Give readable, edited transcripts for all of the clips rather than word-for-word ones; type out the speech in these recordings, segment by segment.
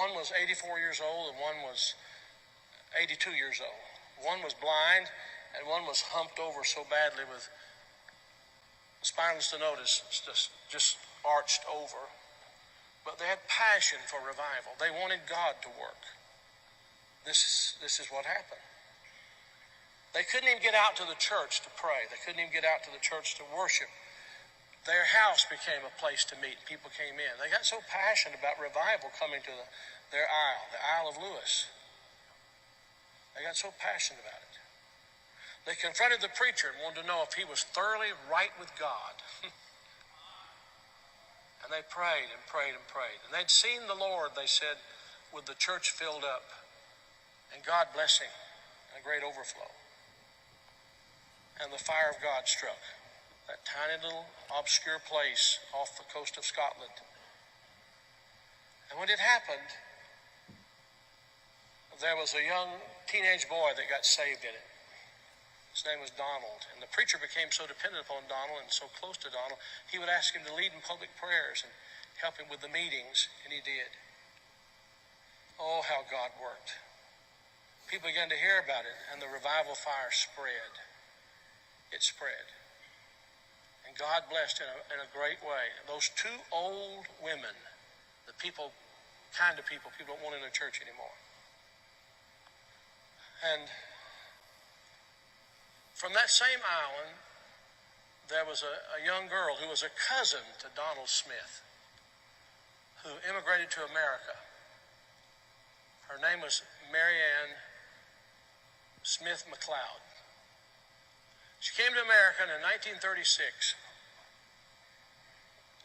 one was 84 years old and one was 82 years old. One was blind and one was humped over so badly with spinal stenosis, just arched over. But they had passion for revival. They wanted God to work. This is what happened. They couldn't even get out to the church to pray. They couldn't even get out to the church to worship. Their house became a place to meet. People came in. They got so passionate about revival coming to their Isle, the Isle of Lewis. They got so passionate about it. They confronted the preacher and wanted to know if he was thoroughly right with God. And they prayed and prayed and prayed. And they'd seen the Lord, they said, with the church filled up and God blessing and a great overflow. And the fire of God struck that tiny little obscure place off the coast of Scotland. And when it happened, there was a young teenage boy that got saved in it. His name was Donald. And the preacher became so dependent upon Donald and so close to Donald, he would ask him to lead in public prayers and help him with the meetings, and he did. Oh, how God worked. People began to hear about it, and the revival fire spread. It spread. And God blessed in a great way. Those two old women, the kind of people don't want in their church anymore. And from that same island, there was a young girl who was a cousin to Donald Smith, who immigrated to America. Her name was Marianne Smith McLeod. She came to America in 1936.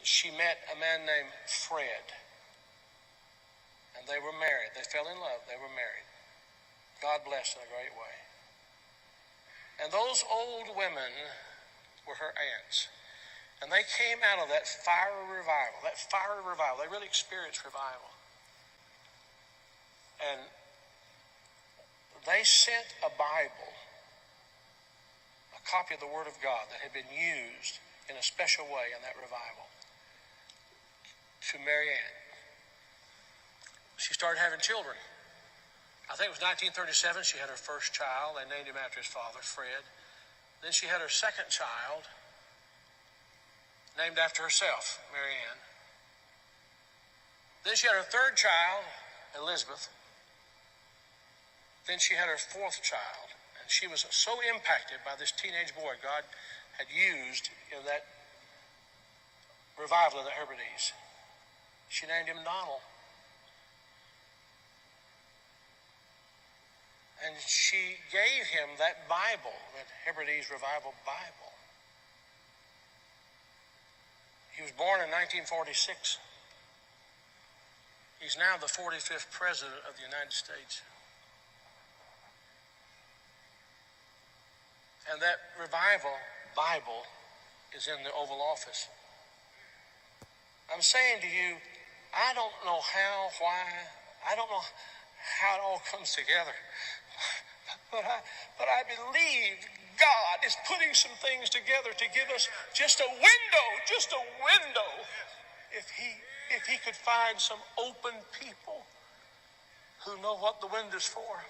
She met a man named Fred, and they were married. They fell in love. They were married. God blessed in a great way. And those old women were her aunts. And they came out of that fiery revival. They really experienced revival. And they sent a Bible, a copy of the Word of God that had been used in a special way in that revival, to Marianne. She started having children. I think it was 1937, she had her first child. They named him after his father, Fred. Then she had her second child, named after herself, Marianne. Then she had her third child, Elizabeth. Then she had her fourth child. And she was so impacted by this teenage boy God had used in that revival of the Hebrides. She named him Donald. And she gave him that Bible, that Hebrides Revival Bible. He was born in 1946. He's now the 45th President of the United States. And that Revival Bible is in the Oval Office. I'm saying to you, I don't know how, why, I don't know how it all comes together. But I believe God is putting some things together to give us just a window. If he could find some open people who know what the window's for.